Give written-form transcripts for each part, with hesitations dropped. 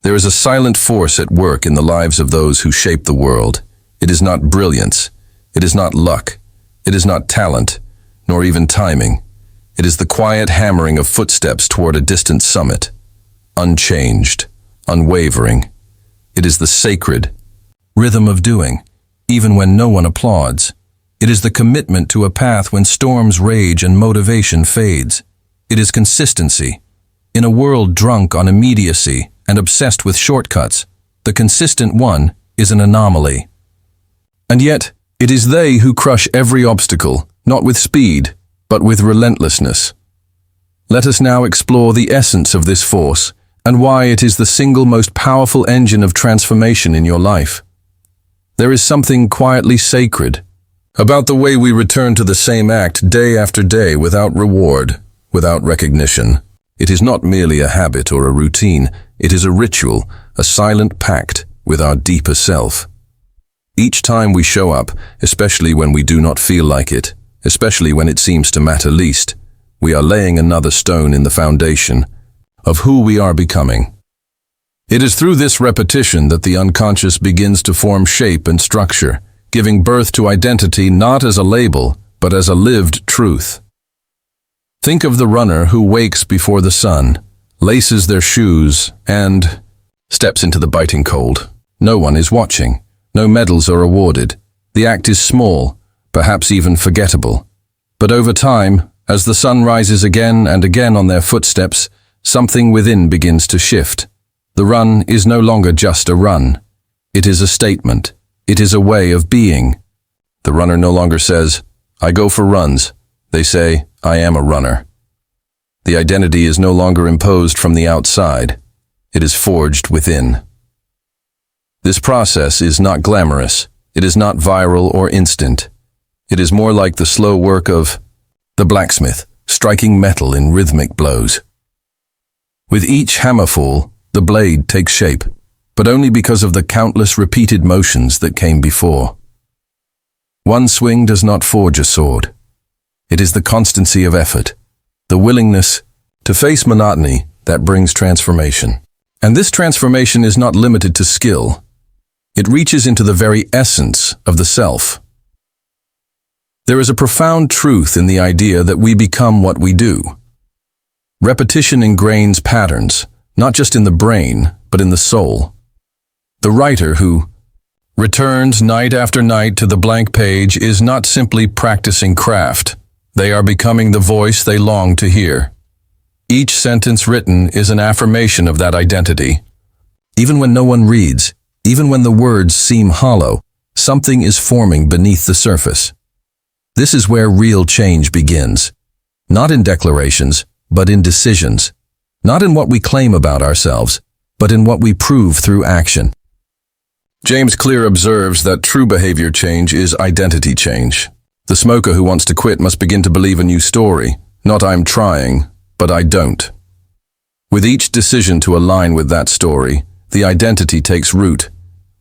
There is a silent force at work in the lives of those who shape the world. It is not brilliance. It is not luck. It is not talent, nor even timing. It is the quiet hammering of footsteps toward a distant summit. Unchanged, unwavering. It is the sacred rhythm of doing, even when no one applauds. It is the commitment to a path when storms rage and motivation fades. It is consistency. In a world drunk on immediacy and obsessed with shortcuts, the consistent one is an anomaly. And yet, it is they who crush every obstacle, not with speed, but with relentlessness. Let us now explore the essence of this force and why it is the single most powerful engine of transformation in your life. There is something quietly sacred about the way we return to the same act day after day without reward, without recognition. It is not merely a habit or a routine. It is a ritual, a silent pact with our deeper self. Each time we show up, especially when we do not feel like it, especially when it seems to matter least, we are laying another stone in the foundation of who we are becoming. It is through this repetition that the unconscious begins to form shape and structure, giving birth to identity not as a label, but as a lived truth. Think of the runner who wakes before the sun, laces their shoes, and steps into the biting cold. No one is watching. No medals are awarded. The act is small, perhaps even forgettable. But over time, as the sun rises again and again on their footsteps, something within begins to shift. The run is no longer just a run. It is a statement. It is a way of being. The runner no longer says, "I go for runs." They say, "I am a runner." The identity is no longer imposed from the outside. It is forged within. This process is not glamorous. It is not viral or instant. It is more like the slow work of the blacksmith, striking metal in rhythmic blows. With each hammerfall, the blade takes shape, but only because of the countless repeated motions that came before. One swing does not forge a sword. It is the constancy of effort, the willingness to face monotony that brings transformation. And this transformation is not limited to skill. It reaches into the very essence of the self. There is a profound truth in the idea that we become what we do. Repetition ingrains patterns, not just in the brain, but in the soul. The writer who returns night after night to the blank page is not simply practicing craft. They are becoming the voice they long to hear. Each sentence written is an affirmation of that identity. Even when no one reads, even when the words seem hollow, something is forming beneath the surface. This is where real change begins. Not in declarations, but in decisions. Not in what we claim about ourselves, but in what we prove through action. James Clear observes that true behavior change is identity change. The smoker who wants to quit must begin to believe a new story, not "I'm trying, but I don't." With each decision to align with that story, the identity takes root.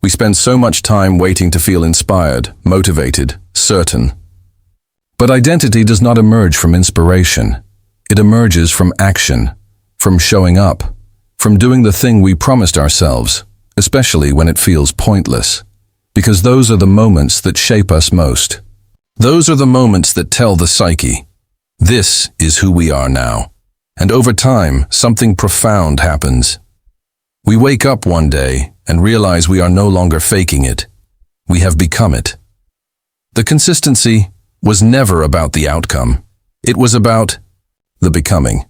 We spend so much time waiting to feel inspired, motivated, certain. But identity does not emerge from inspiration. It emerges from action, from showing up, from doing the thing we promised ourselves, especially when it feels pointless. Because those are the moments that shape us most. Those are the moments that tell the psyche, this is who we are now. And over time, something profound happens. We wake up one day and realize we are no longer faking it. We have become it. The consistency was never about the outcome. It was about the becoming.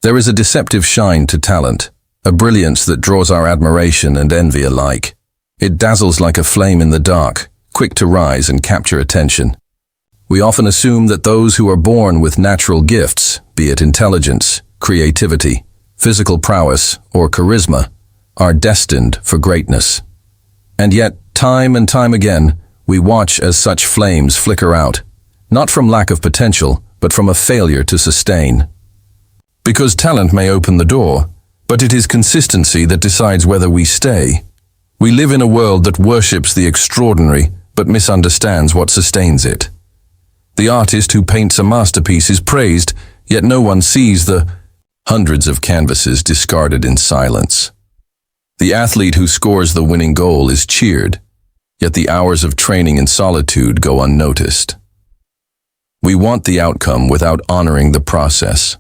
There is a deceptive shine to talent, a brilliance that draws our admiration and envy alike. It dazzles like a flame in the dark, quick to rise and capture attention. We often assume that those who are born with natural gifts, be it intelligence, creativity, physical prowess, or charisma, are destined for greatness. And yet, time and time again, we watch as such flames flicker out, not from lack of potential, but from a failure to sustain. Because talent may open the door, but it is consistency that decides whether we stay. We live in a world that worships the extraordinary, but misunderstands what sustains it. The artist who paints a masterpiece is praised, yet no one sees the hundreds of canvases discarded in silence. The athlete who scores the winning goal is cheered, yet the hours of training in solitude go unnoticed. We want the outcome without honoring the process.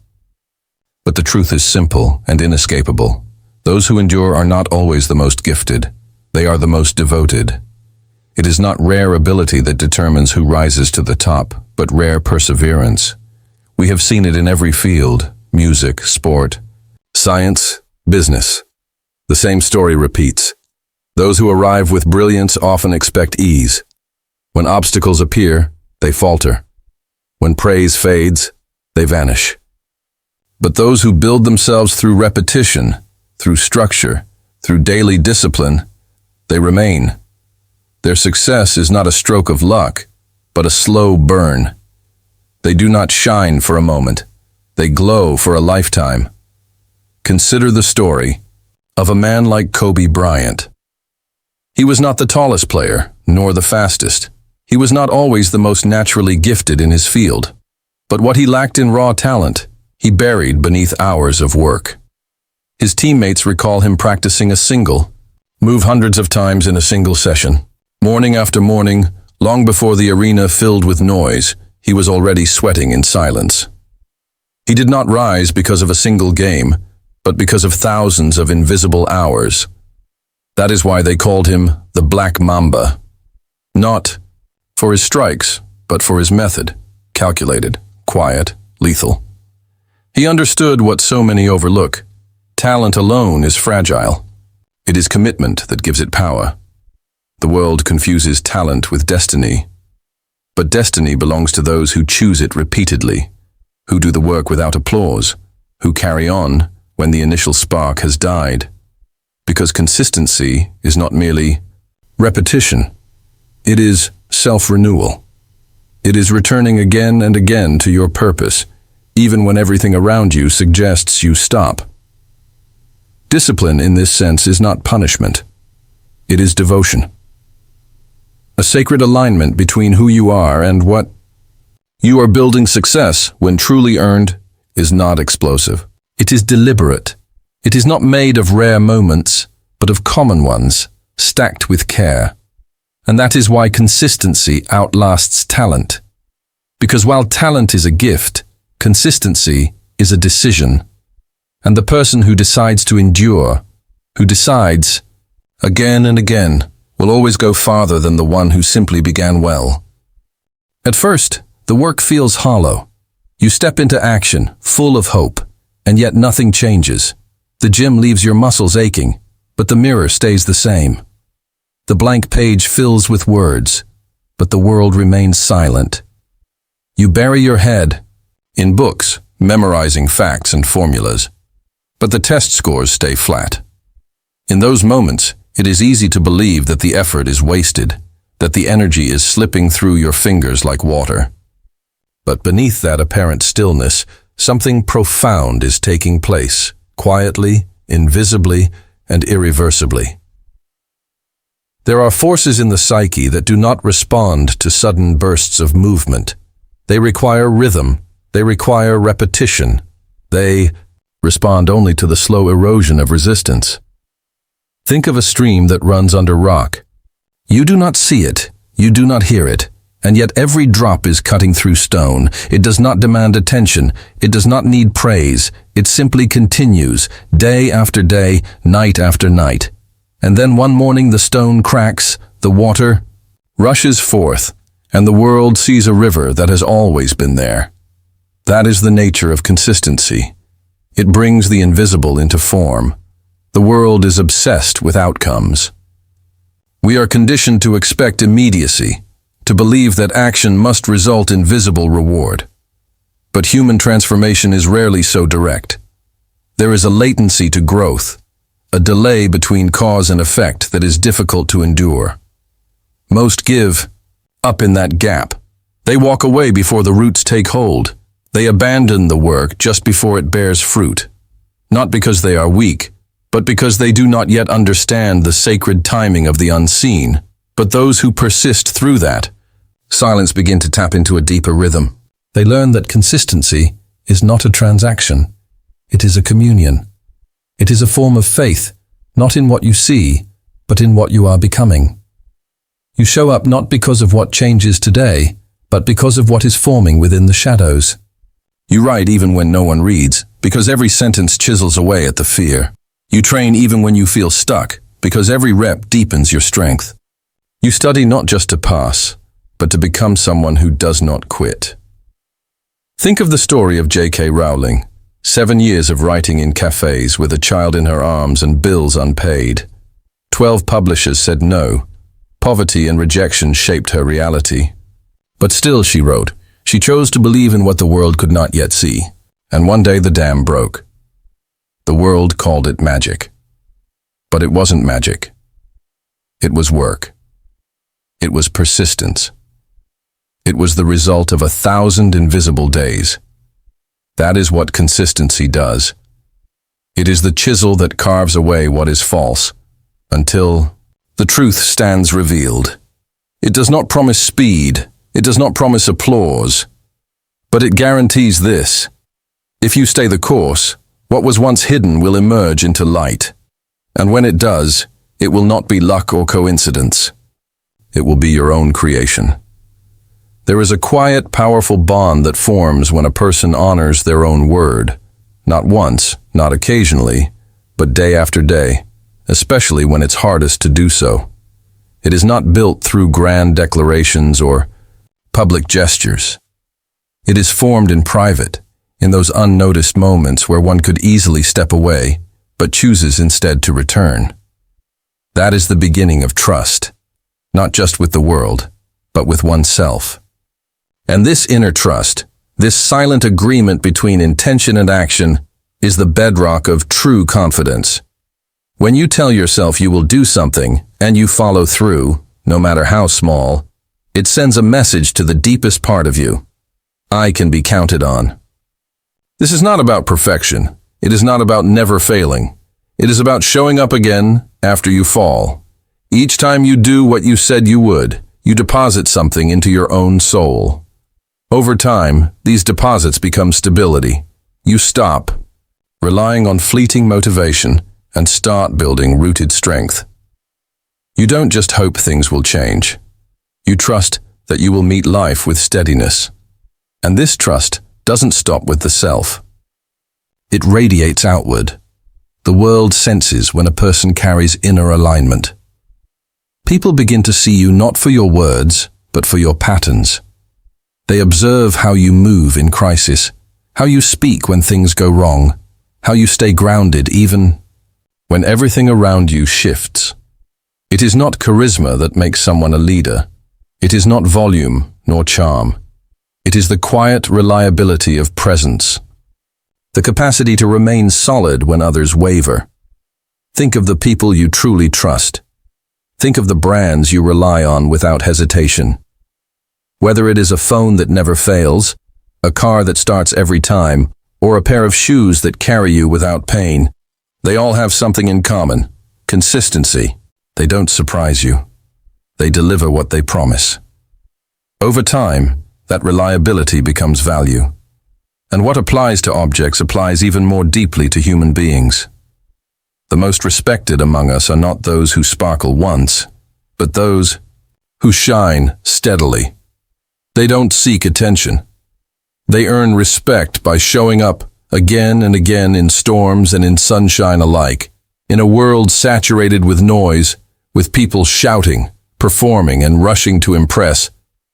But the truth is simple and inescapable. Those who endure are not always the most gifted. They are the most devoted. It is not rare ability that determines who rises to the top, but rare perseverance. We have seen it in every field: music, sport, science, business. The same story repeats. Those who arrive with brilliance often expect ease. When obstacles appear, they falter. When praise fades, they vanish. But those who build themselves through repetition, through structure, through daily discipline, they remain. Their success is not a stroke of luck, but a slow burn. They do not shine for a moment. They glow for a lifetime. Consider the story of a man like Kobe Bryant. He was not the tallest player, nor the fastest. He was not always the most naturally gifted in his field. But what he lacked in raw talent, he buried beneath hours of work. His teammates recall him practicing a single move hundreds of times in a single session. Morning after morning, long before the arena filled with noise, he was already sweating in silence. He did not rise because of a single game, but because of thousands of invisible hours. That is why they called him the Black Mamba. Not for his strikes, but for his method, calculated, quiet, lethal. He understood what so many overlook. Talent alone is fragile. It is commitment that gives it power. The world confuses talent with destiny. But destiny belongs to those who choose it repeatedly, who do the work without applause, who carry on when the initial spark has died. Because consistency is not merely repetition. It is self-renewal. It is returning again and again to your purpose, even when everything around you suggests you stop. Discipline in this sense is not punishment. It is devotion. A sacred alignment between who you are and what you are. Building success, when truly earned, is not explosive. It is deliberate. It is not made of rare moments, but of common ones, stacked with care. And that is why consistency outlasts talent. Because while talent is a gift, consistency is a decision. And the person who decides to endure, who decides again and again, will always go farther than the one who simply began well. At first, the work feels hollow. You step into action, full of hope, and yet nothing changes. The gym leaves your muscles aching, but the mirror stays the same. The blank page fills with words, but the world remains silent. You bury your head in books, memorizing facts and formulas, but the test scores stay flat. In those moments, it is easy to believe that the effort is wasted, that the energy is slipping through your fingers like water. But beneath that apparent stillness, something profound is taking place, quietly, invisibly, and irreversibly. There are forces in the psyche that do not respond to sudden bursts of movement. They require rhythm. They require repetition. They respond only to the slow erosion of resistance. Think of a stream that runs under rock. You do not see it, you do not hear it, and yet every drop is cutting through stone. It does not demand attention, it does not need praise, it simply continues, day after day, night after night. And then one morning the stone cracks, the water rushes forth, and the world sees a river that has always been there. That is the nature of consistency. It brings the invisible into form. The world is obsessed with outcomes. We are conditioned to expect immediacy, to believe that action must result in visible reward. But human transformation is rarely so direct. There is a latency to growth, a delay between cause and effect that is difficult to endure. Most give up in that gap. They walk away before the roots take hold. They abandon the work just before it bears fruit. Not because they are weak, but because they do not yet understand the sacred timing of the unseen. But those who persist through that silence begin to tap into a deeper rhythm. They learn that consistency is not a transaction. It is a communion. It is a form of faith, not in what you see, but in what you are becoming. You show up not because of what changes today, but because of what is forming within the shadows. You write even when no one reads, because every sentence chisels away at the fear. You train even when you feel stuck, because every rep deepens your strength. You study not just to pass, but to become someone who does not quit. Think of the story of J.K. Rowling. 7 years of writing in cafes with a child in her arms and bills unpaid. 12 publishers said no. Poverty and rejection shaped her reality. But still, she wrote, she chose to believe in what the world could not yet see. And one day the dam broke. The world called it magic. But it wasn't magic. It was work. It was persistence. It was the result of 1,000 invisible days. That is what consistency does. It is the chisel that carves away what is false, until the truth stands revealed. It does not promise speed, it does not promise applause, but it guarantees this. If you stay the course, what was once hidden will emerge into light. And when it does, it will not be luck or coincidence. It will be your own creation. There is a quiet, powerful bond that forms when a person honors their own word. Not once, not occasionally, but day after day, especially when it's hardest to do so. It is not built through grand declarations or public gestures. It is formed in private, in those unnoticed moments where one could easily step away, but chooses instead to return. That is the beginning of trust, not just with the world, but with oneself. And this inner trust, this silent agreement between intention and action, is the bedrock of true confidence. When you tell yourself you will do something, and you follow through, no matter how small, it sends a message to the deepest part of you. I can be counted on. This is not about perfection. It is not about never failing. It is about showing up again after you fall. Each time you do what you said you would, you deposit something into your own soul. Over time, these deposits become stability. You stop relying on fleeting motivation and start building rooted strength. You don't just hope things will change. You trust that you will meet life with steadiness. And this trust doesn't stop with the self. It radiates outward. The world senses when a person carries inner alignment. People begin to see you not for your words, but for your patterns. They observe how you move in crisis, how you speak when things go wrong, how you stay grounded even when everything around you shifts. It is not charisma that makes someone a leader. It is not volume nor charm. It is the quiet reliability of presence, the capacity to remain solid when others waver. Think of the people you truly trust. Think of the brands you rely on without hesitation. Whether it is a phone that never fails, a car that starts every time, or a pair of shoes that carry you without pain, they all have something in common: consistency. They don't surprise you. They deliver what they promise. Over time, that reliability becomes value. And what applies to objects applies even more deeply to human beings. The most respected among us are not those who sparkle once, but those who shine steadily. They don't seek attention. They earn respect by showing up again and again in storms and in sunshine alike, in a world saturated with noise, with people shouting, performing, and rushing to impress.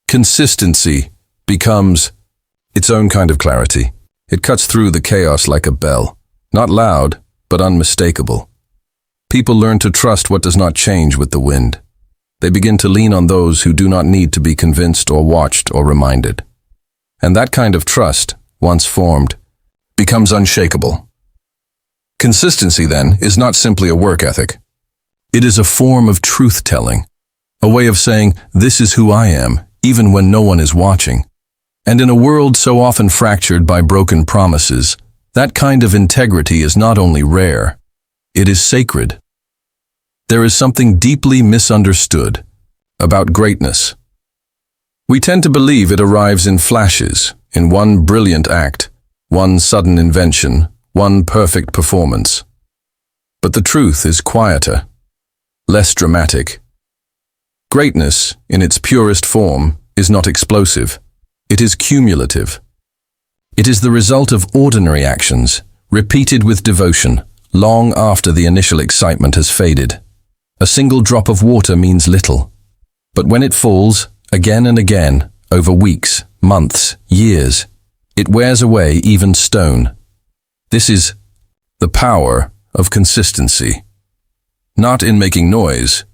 Consistency becomes its own kind of clarity. It cuts through the chaos like a bell, not loud, but unmistakable. People learn to trust what does not change with the wind. They begin to lean on those who do not need to be convinced or watched or reminded. And that kind of trust, once formed, becomes unshakable. Consistency, then, is not simply a work ethic. It is a form of truth-telling, a way of saying, this is who I am, even when no one is watching. And in a world so often fractured by broken promises, that kind of integrity is not only rare, it is sacred. There is something deeply misunderstood about greatness. We tend to believe it arrives in flashes, in one brilliant act, one sudden invention, one perfect performance. But the truth is quieter, less dramatic. Greatness, in its purest form, is not explosive. It is cumulative. It is the result of ordinary actions, repeated with devotion, long after the initial excitement has faded. A single drop of water means little. But when it falls, again and again, over weeks, months, years, it wears away even stone. This is the power of consistency. Not in making noise,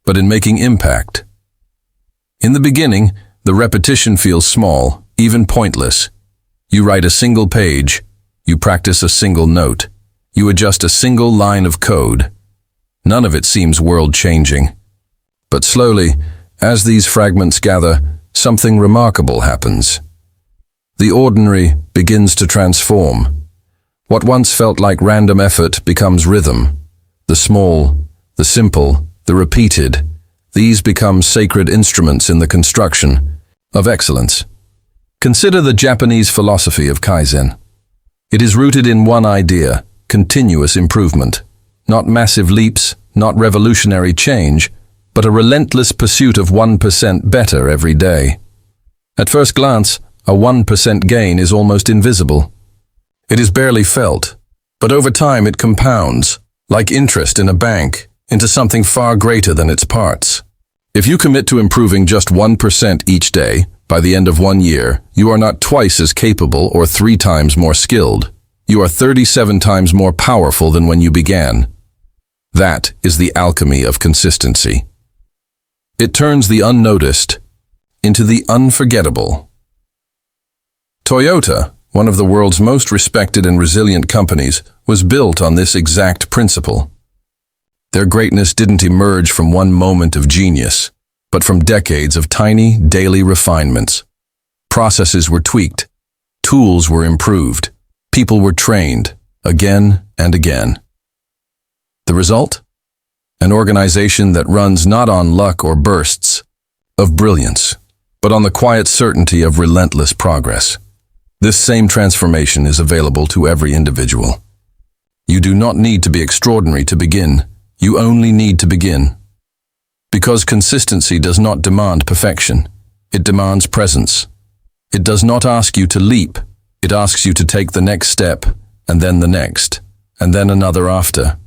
but in making impact. In the beginning, the repetition feels small, even pointless. You write a single page, you practice a single note, you adjust a single line of code. None of it seems world-changing. But slowly, as these fragments gather, something remarkable happens. The ordinary begins to transform. What once felt like random effort becomes rhythm. The small, the simple, the repeated, these become sacred instruments in the construction of excellence. Consider the Japanese philosophy of Kaizen. It is rooted in one idea, continuous improvement. Not massive leaps, not revolutionary change, but a relentless pursuit of 1% better every day. At first glance, a 1% gain is almost invisible. It is barely felt, but over time it compounds, like interest in a bank, into something far greater than its parts. If you commit to improving just 1% each day, by the end of 1 year, you are not twice as capable or 3 times more skilled. You are 37 times more powerful than when you began. That is the alchemy of consistency. It turns the unnoticed into the unforgettable. Toyota, one of the world's most respected and resilient companies, was built on this exact principle. Their greatness didn't emerge from one moment of genius, but from decades of tiny, daily refinements. Processes were tweaked, tools were improved, people were trained, again and again. The result? An organization that runs not on luck or bursts of brilliance, but on the quiet certainty of relentless progress. This same transformation is available to every individual. You do not need to be extraordinary to begin. You only need to begin. Because consistency does not demand perfection. It demands presence. It does not ask you to leap. It asks you to take the next step, and then the next, and then another after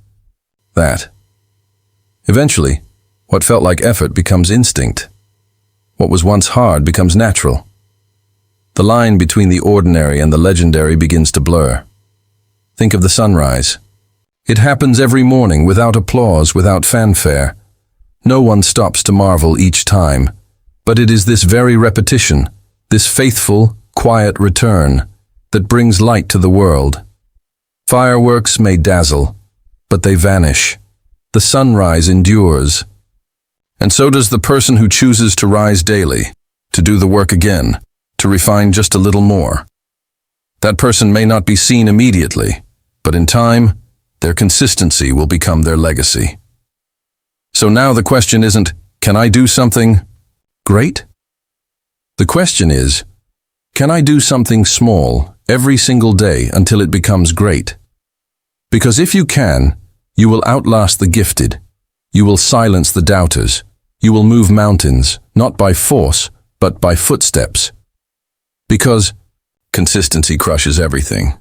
that. Eventually, what felt like effort becomes instinct. What was once hard becomes natural. The line between the ordinary and the legendary begins to blur. Think of the sunrise. It happens every morning without applause, without fanfare. No one stops to marvel each time, but it is this very repetition, this faithful, quiet return, that brings light to the world. Fireworks may dazzle, but they vanish. The sunrise endures. And so does the person who chooses to rise daily, to do the work again, to refine just a little more. That person may not be seen immediately, but in time, their consistency will become their legacy. So now the question isn't, can I do something great? The question is, can I do something small every single day until it becomes great? Because if you can, you will outlast the gifted. You will silence the doubters. You will move mountains, not by force, but by footsteps. Because consistency crushes everything.